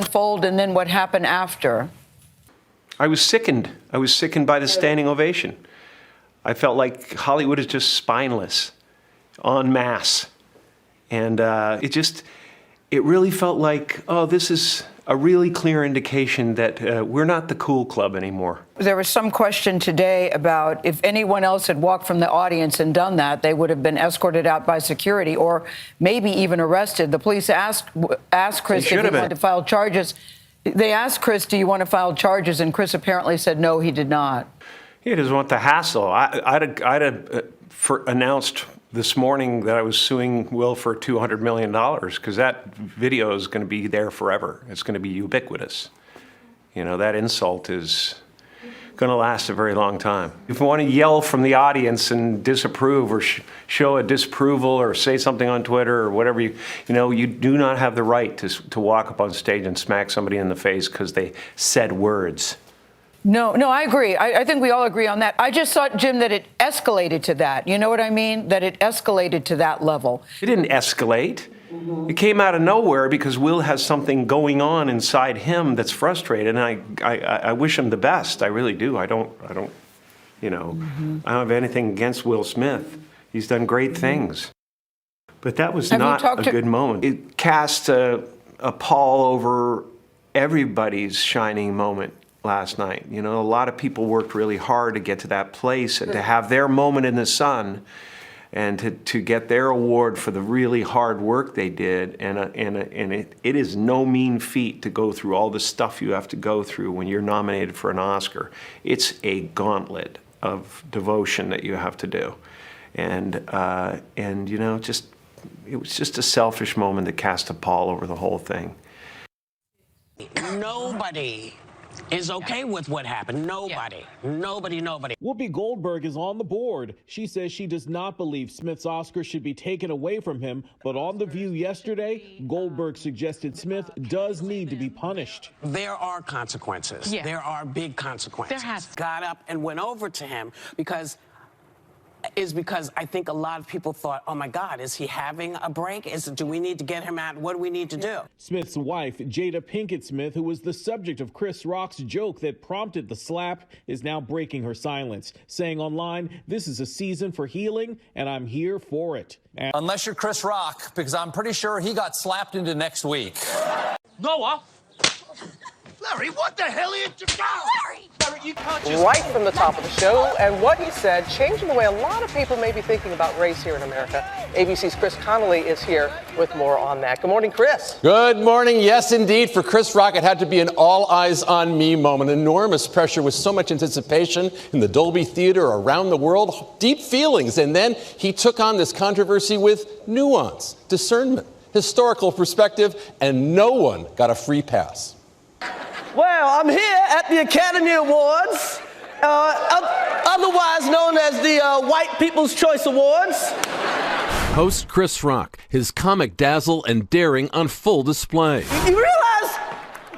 unfold and then what happened after? I was sickened. I was sickened by the standing ovation. I felt like Hollywood is just spineless, en masse. And it really felt like, oh, this is a really clear indication that we're not the cool club anymore. There was some question today about if anyone else had walked from the audience and done that, they would have been escorted out by security or maybe even arrested. The police asked Chris if he wanted to file charges. They asked Chris, do you want to file charges? And Chris apparently said no, he did not. He doesn't want the hassle. I'd have announced this morning that I was suing Will for $200 million because that video is going to be there forever. It's going to be ubiquitous. You know, that insult is going to last a very long time. If you want to yell from the audience and disapprove or show a disapproval or say something on Twitter or whatever, you do not have the right to walk up on stage and smack somebody in the face because they said words. No, I agree. I think we all agree on that. I just thought, Jim, that it escalated to that. You know what I mean? That it escalated to that level. It didn't escalate. It came out of nowhere because Will has something going on inside him that's frustrated, and I wish him the best. I really do. I don't have anything against Will Smith. He's done great things. But that was not a good moment. It cast a pall over everybody's shining moment last night. You know, a lot of people worked really hard to get to that place and to have their moment in the sun and to get their award for the really hard work they did. And it is no mean feat to go through all the stuff you have to go through when you're nominated for an Oscar. It's a gauntlet of devotion that you have to do. And it was just a selfish moment that cast a pall over the whole thing. Nobody is okay with what happened. Nobody. Whoopi Goldberg is on the board. She says she does not believe Smith's Oscar should be taken away from him. But on The View yesterday, Goldberg suggested Smith does need to be punished. There are consequences. Yeah. There are big consequences. Got up and went over to him because I think a lot of people thought, oh my God, is he having a break? Do we need to get him out? What do we need to do? Smith's wife, Jada Pinkett Smith, who was the subject of ChrisRock's joke that prompted the slap, is now breaking her silence, saying online, this is a season for healing and I'm here for it. Unless you're Chris Rock, because I'm pretty sure he got slapped into next week. Noah! Larry, what the hell are you doing? Larry, you can't just... Right from the top of the show, and what he said, changing the way a lot of people may be thinking about race here in America. ABC's Chris Connolly is here with more on that. Good morning, Chris. Good morning. Yes, indeed. For Chris Rock, it had to be an all eyes on me moment. Enormous pressure with so much anticipation in the Dolby Theater around the world. Deep feelings. And then he took on this controversy with nuance, discernment, historical perspective, and no one got a free pass. Well, I'm here at the Academy Awards, otherwise known as the White People's Choice Awards. Host Chris Rock, his comic dazzle and daring on full display. You realize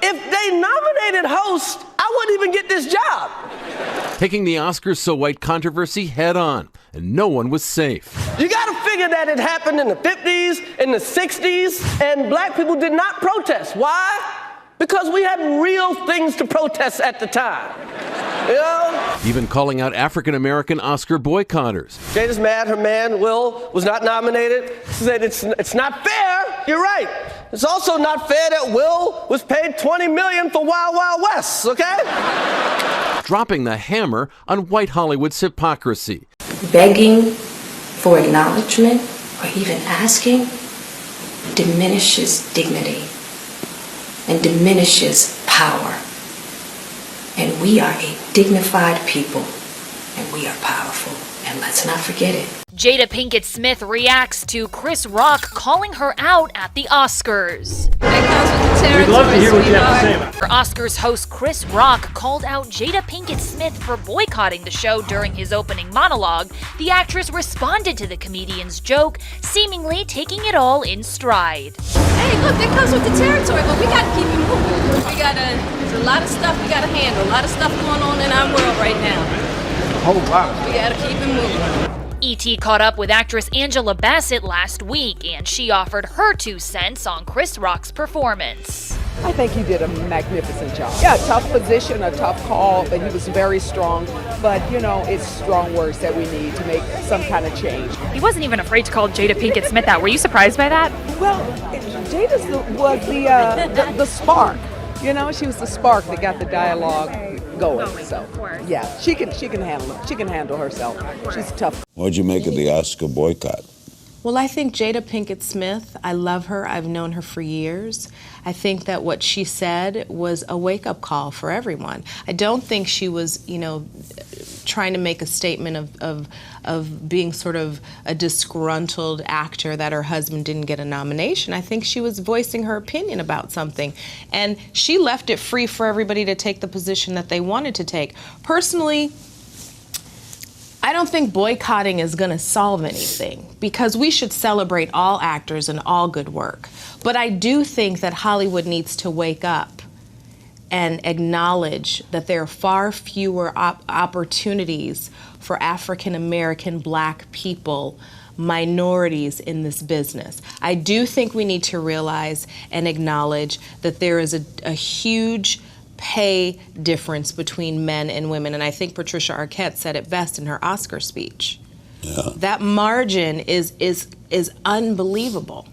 if they nominated host, I wouldn't even get this job. Taking the Oscars So White controversy head on, and no one was safe. You gotta figure that it happened in the 50s, in the 60s, and black people did not protest. Why? Because we had real things to protest at the time. You know? Even calling out African-American Oscar boycotters. Jada's mad her man, Will, was not nominated. She said it's not fair. You're right. It's also not fair that Will was paid $20 million for Wild Wild West, okay? Dropping the hammer on white Hollywood's hypocrisy. Begging for acknowledgement or even asking diminishes dignity and diminishes power. And we are a dignified people, and we are powerful, and let's not forget it. Jada Pinkett Smith reacts to Chris Rock calling her out at the Oscars. We'd love to hear what you have to say about it. Oscars host Chris Rock called out Jada Pinkett Smith for boycotting the show during his opening monologue. The actress responded to the comedian's joke, seemingly taking it all in stride. Hey, look, that comes with the territory, but we gotta keep it moving. There's a lot of stuff we gotta handle, a lot of stuff going on in our world right now. A whole lot. We gotta keep it moving. ET caught up with actress Angela Bassett last week, and she offered her 2 cents on Chris Rock's performance. I think he did a magnificent job. Yeah, tough position, a tough call, but he was very strong. But, you know, it's strong words that we need to make some kind of change. He wasn't even afraid to call Jada Pinkett Smith out. Were you surprised by that? Well, Jada was the spark. You know, she was the spark that got the dialogue going. So, yeah, she can handle it. She can handle herself. She's tough. What'd you make of the Oscar boycott? Well, I think Jada Pinkett Smith, I love her. I've known her for years. I think that what she said was a wake-up call for everyone. I don't think she was, you know, trying to make a statement of being sort of a disgruntled actor that her husband didn't get a nomination. I think she was voicing her opinion about something. And she left it free for everybody to take the position that they wanted to take. Personally, I don't think boycotting is going to solve anything because we should celebrate all actors and all good work. But I do think that Hollywood needs to wake up and acknowledge that there are far fewer opportunities for African American, Black people, minorities in this business. I do think we need to realize and acknowledge that there is a huge pay difference between men and women, and I think Patricia Arquette said it best in her Oscar speech. Yeah. That margin is unbelievable.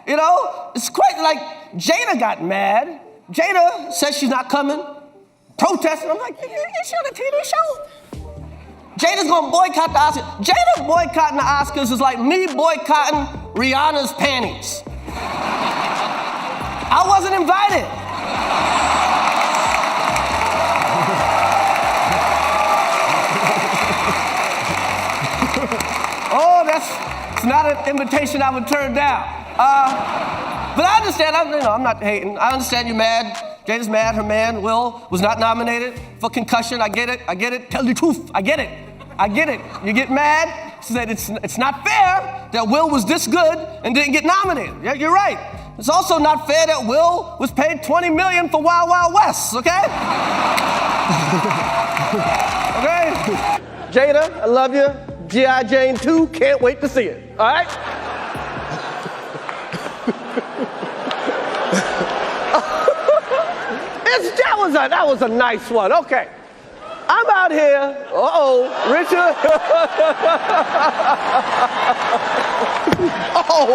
You know, it's quite like Jada got mad. Jada says she's not coming, protesting. I'm like, it's on a TV show. Jada's gonna boycott the Oscars. Jada boycotting the Oscars is like me boycotting Rihanna's panties. I wasn't invited. Oh, that's not an invitation I would turn down. But I understand, I'm not hating. I understand you're mad. Jada's mad, her man, Will, was not nominated for concussion. I get it. Tell the truth, I get it. You get mad. She said it's not fair that Will was this good and didn't get nominated. Yeah, you're right. It's also not fair that Will was paid $20 million for Wild Wild West, okay? Okay? Jada, I love you. G.I. Jane 2, can't wait to see it, all right? That was a nice one, okay. I'm out here, Richard. Oh,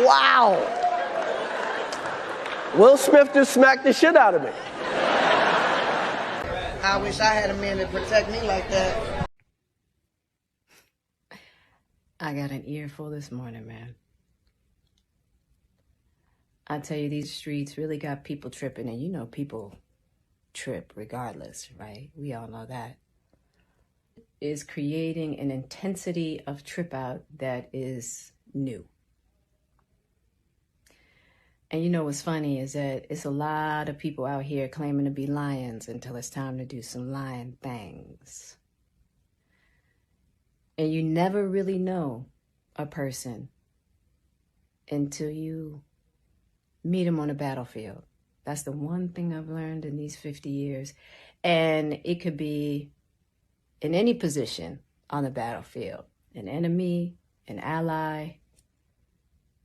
wow. Will Smith just smacked the shit out of me. I wish I had a man to protect me like that. I got an earful this morning, man. I tell you, these streets really got people tripping, and you know people trip regardless, right? We all know that. Is creating an intensity of trip out that is new. And you know what's funny is that it's a lot of people out here claiming to be lions until it's time to do some lion things. And you never really know a person until you meet them on a battlefield. That's the one thing I've learned in these 50 years. And it could be in any position on the battlefield. An enemy, an ally.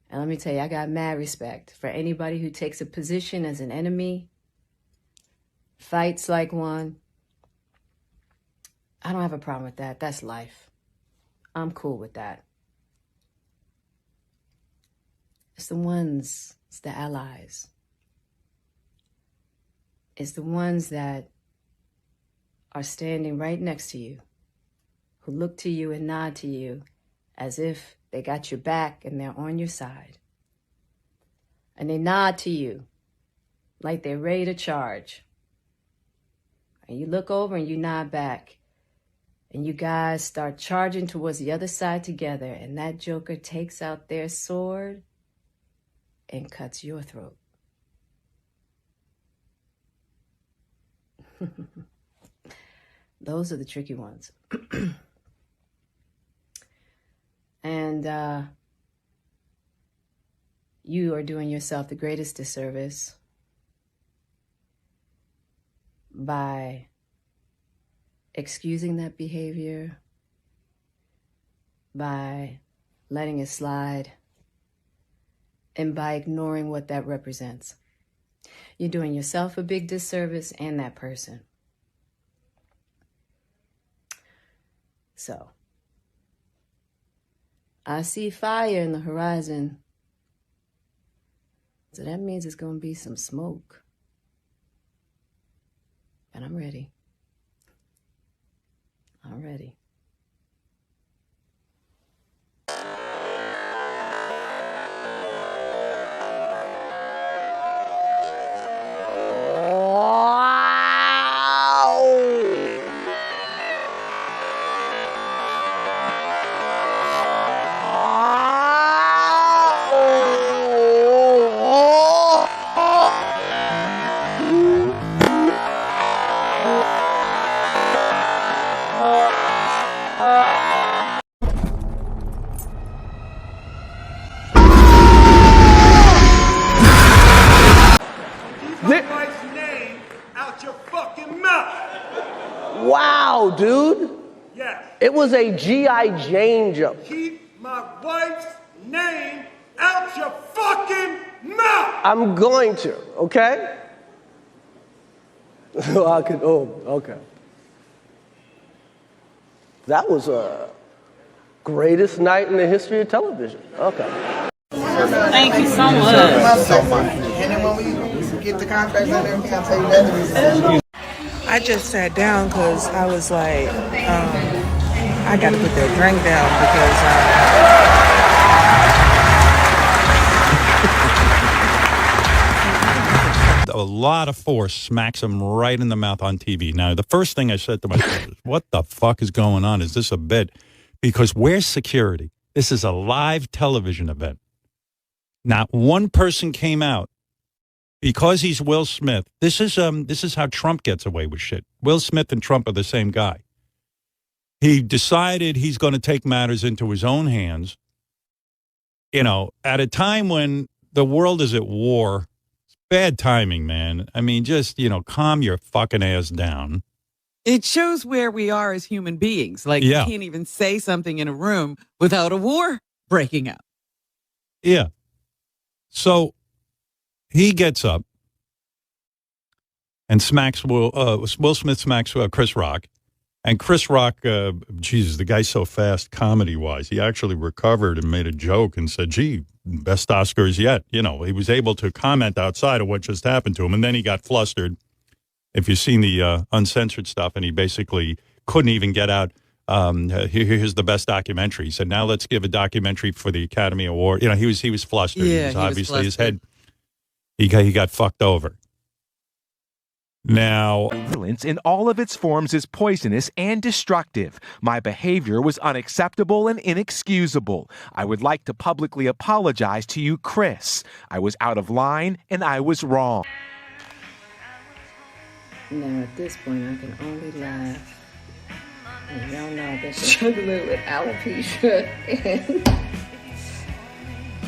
And let me tell you, I got mad respect for anybody who takes a position as an enemy, fights like one. I don't have a problem with that. That's life. I'm cool with that. It's the allies. It's the ones that are standing right next to you, who look to you and nod to you as if they got your back and they're on your side. And they nod to you like they're ready to charge. And you look over and you nod back. And you guys start charging towards the other side together, and that joker takes out their sword and cuts your throat. Those are the tricky ones. And you are doing yourself the greatest disservice by excusing that behavior by letting it slide, and by ignoring what that represents. You're doing yourself a big disservice and that person. So, I see fire in the horizon. So that means it's going to be some smoke. And I'm ready. I'm ready. Wow, dude. Yes. It was a G.I. Jane jump. Keep my wife's name out your fucking mouth. I'm going to, okay? Okay. That was a greatest night in the history of television. Okay. Thank you so much. And then when we get the contracts and everything, I'll tell you the other reason. I just sat down because I was like, I got to put that drink down because a lot of force smacks him right in the mouth on TV. Now, the first thing I said to myself is, what the fuck is going on? Is this a bit? Because where's security? This is a live television event. Not one person came out. Because he's Will Smith, this is how Trump gets away with shit. Will Smith and Trump are the same guy. He decided he's going to take matters into his own hands, you know, at a time when the world is at war. It's bad timing, man. I mean, just, you know, calm your fucking ass down. It shows where we are as human beings. Like, Yeah. you can't even say something in a room without a war breaking out. Yeah. So he gets up and smacks Will Smith smacks Chris Rock. And Chris Rock, Jesus, the guy's so fast comedy-wise. He actually recovered and made a joke and said, gee, best Oscars yet. You know, he was able to comment outside of what just happened to him. And then he got flustered. If you've seen the uncensored stuff, and he basically couldn't even get out, here's the best documentary. He said, now let's give a documentary for the Academy Award. You know, he was flustered. Yeah, he was obviously his head, he got fucked over. Now, violence in all of its forms is poisonous and destructive. My behavior was unacceptable and inexcusable. I would like to publicly apologize to you, Chris. I was out of line and I was wrong. Now, at this point, I can only laugh. And y'all know I've been struggling with alopecia.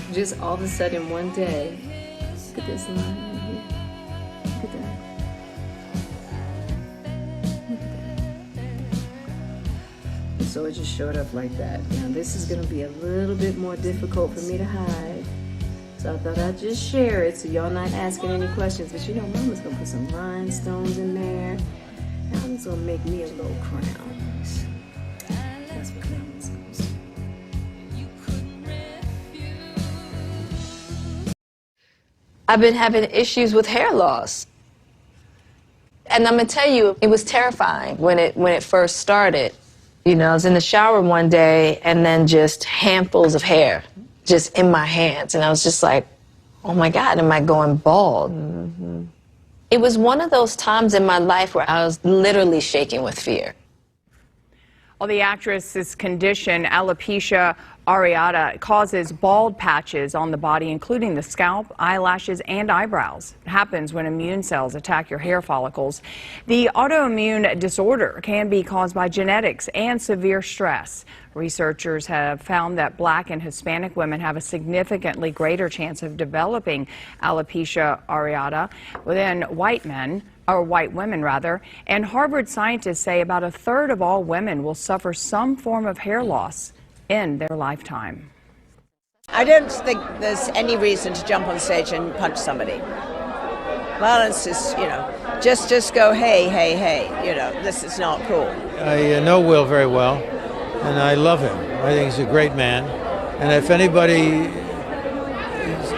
And just all of a sudden, one day, look at this line right here. Look at that. So it just showed up like that. Now, this is going to be a little bit more difficult for me to hide. So I thought I'd just share it so y'all not asking any questions. But you know, Mama's going to put some rhinestones in there. And I'm just going to make me a little crown. That's what Mama's going to do. I've been having issues with hair loss. And I'm going to tell you, it was terrifying when it first started. You know, I was in the shower one day and then just handfuls of hair just in my hands. And I was just like, oh my God, am I going bald? Mm-hmm. It was one of those times in my life where I was literally shaking with fear. Well, the actress's condition, alopecia areata, causes bald patches on the body, including the scalp, eyelashes, and eyebrows. It happens when immune cells attack your hair follicles. The autoimmune disorder can be caused by genetics and severe stress. Researchers have found that Black and Hispanic women have a significantly greater chance of developing alopecia areata than white men, or white women rather, and Harvard scientists say about a third of all women will suffer some form of hair loss in their lifetime. I don't think there's any reason to jump on stage and punch somebody. Violence is, just go, hey, hey, hey, this is not cool. I know Will very well, and I love him. I think he's a great man. And if anybody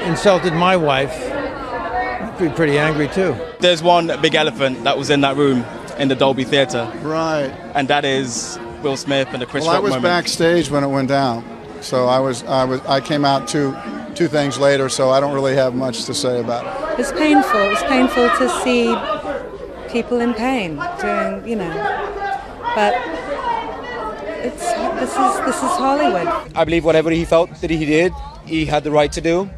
insulted my wife, I'd be pretty angry too. There's one big elephant that was in that room in the Dolby Theatre. Right. And that is Will Smith and the ChrisRock moment. Well, I was backstage when it went down. So I came out two things later, so I don't really have much to say about it. It's painful. It's painful to see people in pain doing, but this is Hollywood. I believe whatever he felt that he did, he had the right to do.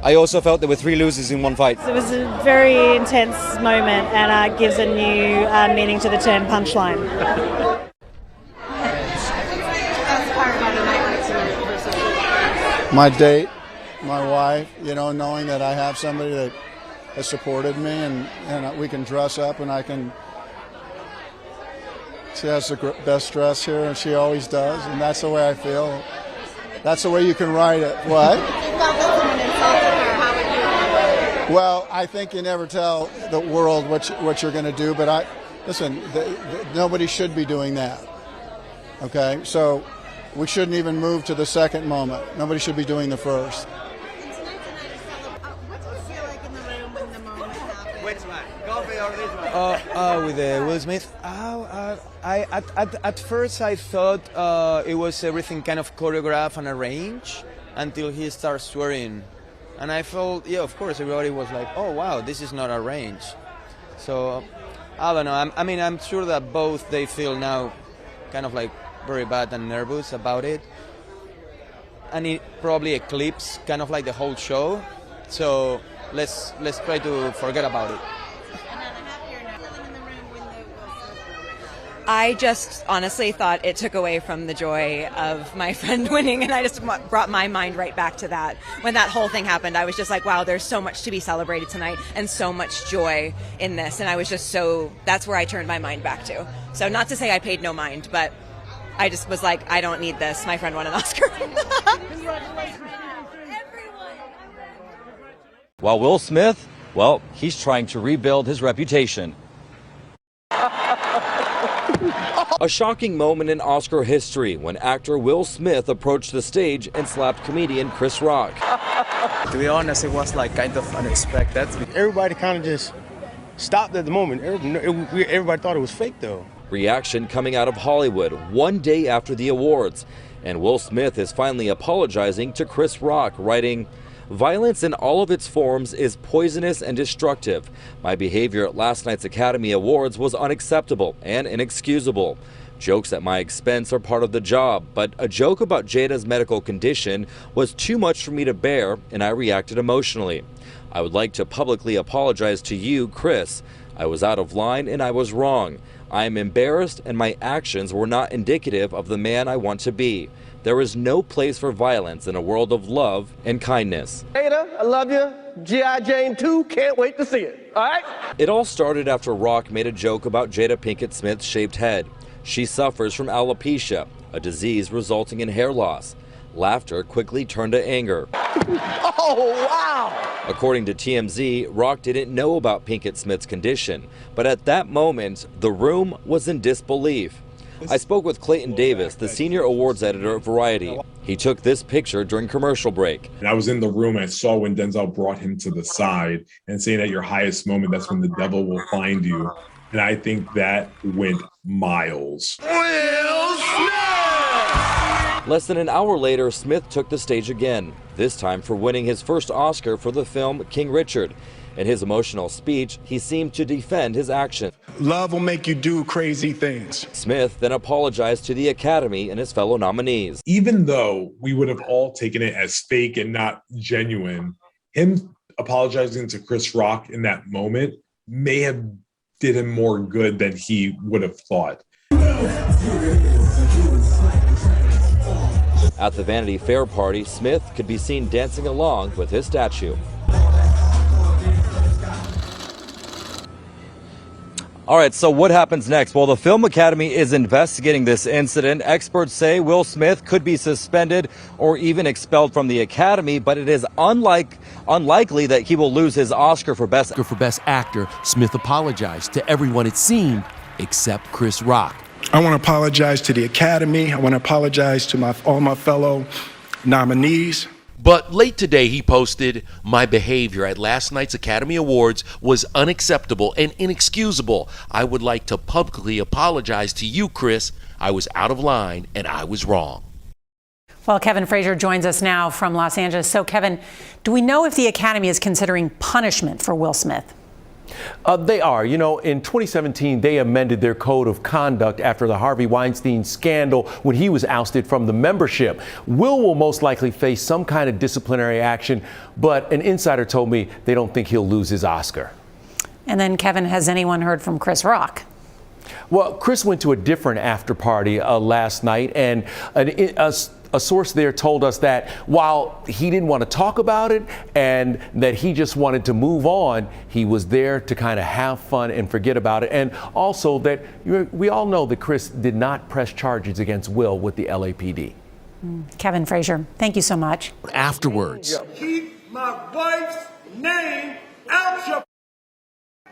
I also felt there were 3 losers in one fight. It was a very intense moment, and gives a new meaning to the term punchline. My date, my wife, knowing that I have somebody that has supported me and we can dress up and she has the best dress here and she always does, and that's the way I feel. That's the way you can write it. What? Well, I think you never tell the world what you're going to do, but listen, nobody should be doing that. Okay? So we shouldn't even move to the second moment. Nobody should be doing the first. What did you feel like in the room when the moment happened? Which one? Coffee or this one? With Will Smith. At first I thought it was everything kind of choreographed and arranged until he starts swearing. And I felt, yeah, of course, everybody was like, oh, wow, this is not arranged. So, I don't know. I'm sure that both they feel now kind of like very bad and nervous about it, and it probably eclipsed kind of like the whole show, so let's try to forget about it. I just honestly thought it took away from the joy of my friend winning, and I just brought my mind right back to that. When that whole thing happened, I was just like, wow, there's so much to be celebrated tonight and so much joy in this, and I was just that's where I turned my mind back to. So not to say I paid no mind, but I just was like, I don't need this. My friend won an Oscar. While Will Smith, well, he's trying to rebuild his reputation. A shocking moment in Oscar history when actor Will Smith approached the stage and slapped comedian ChrisRock. To be honest, it was like kind of unexpected. Everybody kind of just stopped at the moment. Everybody thought it was fake though. Reaction coming out of Hollywood one day after the awards, and Will Smith is finally apologizing to ChrisRock, writing, "Violence in all of its forms is poisonous and destructive. My behavior at last night's Academy Awards was unacceptable and inexcusable. Jokes at my expense are part of the job, but a joke about Jada's medical condition was too much for me to bear, and I reacted emotionally. I would like to publicly apologize to you, Chris. I was out of line and I was wrong. I am embarrassed and my actions were not indicative of the man I want to be. There is no place for violence in a world of love and kindness." Jada, I love you. G.I. Jane 2, can't wait to see it. All right? It all started after Rock made a joke about Jada Pinkett Smith's shaved head. She suffers from alopecia, a disease resulting in hair loss. Laughter quickly turned to anger. Oh, wow! According to TMZ, Rock didn't know about Pinkett Smith's condition, but at that moment, the room was in disbelief. I spoke with Clayton Davis, the senior awards editor at Variety. He took this picture during commercial break. And I was in the room and I saw when Denzel brought him to the side and saying at your highest moment, that's when the devil will find you. And I think that went miles. Less than an hour later, Smith took the stage again, this time for winning his first Oscar for the film King Richard. In his emotional speech, he seemed to defend his action. Love will make you do crazy things. Smith then apologized to the Academy and his fellow nominees. Even though we would have all taken it as fake and not genuine, him apologizing to ChrisRock in that moment may have did him more good than he would have thought. At the Vanity Fair party, Smith could be seen dancing along with his statue. All right, so what happens next? Well, the Film Academy is investigating this incident. Experts say Will Smith could be suspended or even expelled from the Academy, but it is unlikely that he will lose his Oscar for Best Actor. Smith apologized to everyone, it seemed, except ChrisRock. I want to apologize to the Academy. I want to apologize to all my fellow nominees. But late today, he posted, "My behavior at last night's Academy Awards was unacceptable and inexcusable. I would like to publicly apologize to you, Chris. I was out of line and I was wrong." Well, Kevin Frazier joins us now from Los Angeles. So, Kevin, do we know if the Academy is considering punishment for Will Smith? They are. You know, in 2017, they amended their code of conduct after the Harvey Weinstein scandal when he was ousted from the membership. Will most likely face some kind of disciplinary action, but an insider told me they don't think he'll lose his Oscar. And then, Kevin, has anyone heard from ChrisRock? Well, Chris went to a different after party last night, and a source there told us that while he didn't want to talk about it and that he just wanted to move on, he was there to kind of have fun and forget about it. And also that we all know that Chris did not press charges against Will with the LAPD. Kevin Frazier, thank you so much. Afterwards. Keep my wife's name out your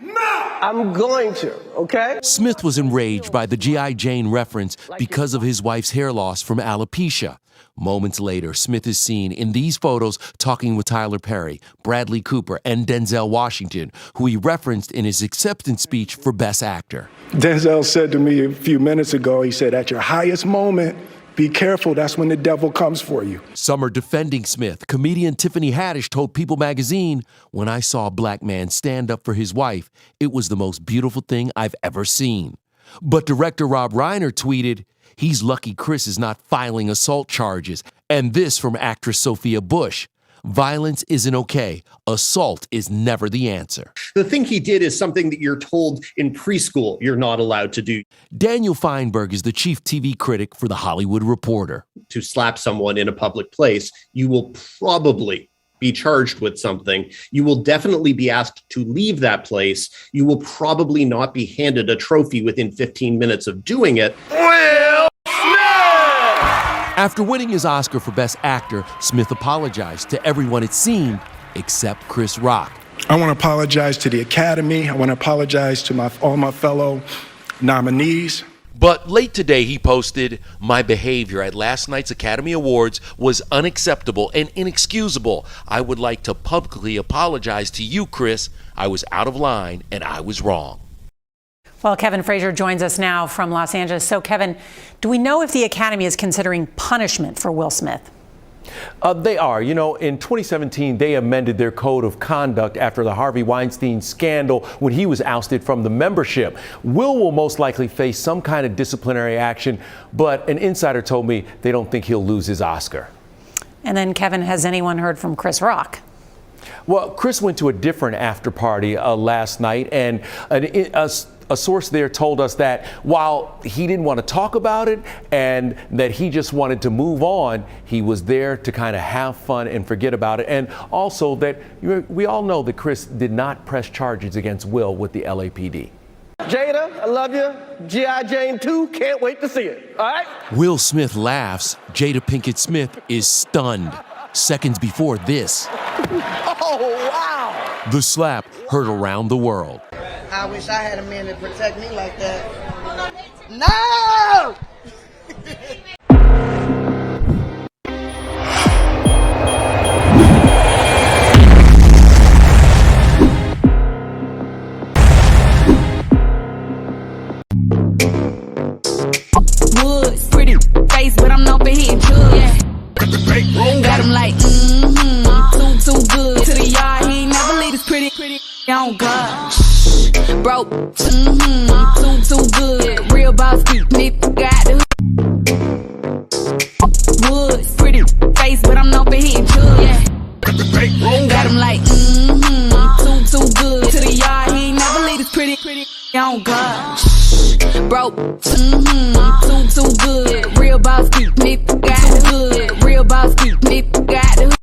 mouth. I'm going to, okay? Smith was enraged by the G.I. Jane reference because of his wife's hair loss from alopecia. Moments later, Smith is seen in these photos talking with Tyler Perry, Bradley Cooper, and Denzel Washington, who he referenced in his acceptance speech for Best Actor. Denzel said to me a few minutes ago, he said, at your highest moment, be careful, that's when the devil comes for you. Some are defending Smith. Comedian Tiffany Haddish told People magazine, "When I saw a black man stand up for his wife, it was the most beautiful thing I've ever seen." But director Rob Reiner tweeted, "He's lucky Chris is not filing assault charges." And this from actress Sophia Bush, "Violence isn't okay. Assault is never the answer." The thing he did is something that you're told in preschool you're not allowed to do. Daniel Feinberg is the chief TV critic for The Hollywood Reporter. To slap someone in a public place, you will probably be charged with something. You will definitely be asked to leave that place. You will probably not be handed a trophy within 15 minutes of doing it. Will Smith! After winning his Oscar for Best Actor, Smith apologized to everyone, it seemed, except ChrisRock. I want to apologize to the Academy. I want to apologize to all my fellow nominees. But late today, he posted, "My behavior at last night's Academy Awards was unacceptable and inexcusable. I would like to publicly apologize to you, Chris. I was out of line and I was wrong." Well, Kevin Frazier joins us now from Los Angeles. So, Kevin, do we know if the Academy is considering punishment for Will Smith? They are. You know, in 2017, they amended their code of conduct after the Harvey Weinstein scandal when he was ousted from the membership. Will most likely face some kind of disciplinary action, but an insider told me they don't think he'll lose his Oscar. And then, Kevin, has anyone heard from ChrisRock? Well, Chris went to a different after party last night, and a source there told us that while he didn't want to talk about it and that he just wanted to move on, he was there to kind of have fun and forget about it. And also that we all know that Chris did not press charges against Will with the LAPD. Jada, I love you. G.I. Jane 2, can't wait to see it. All right? Will Smith laughs. Jada Pinkett Smith is stunned. Seconds before this, Oh, wow. the slap heard around the world. I wish I had a man to protect me like that. No! Woods, pretty face, but I'm known for hitting drugs. Yeah. Got him like, too good. To the yard, he ain't never leave his pretty on God. Broke, too good. Real boss, nigga got the Woods, pretty face, but I'm known for hitting drugs. Yeah. Got him like, too good. To the yard, he ain't never leave his pretty on God. Broke, too good. Real boss, nigga got the good. Real boss, nigga got the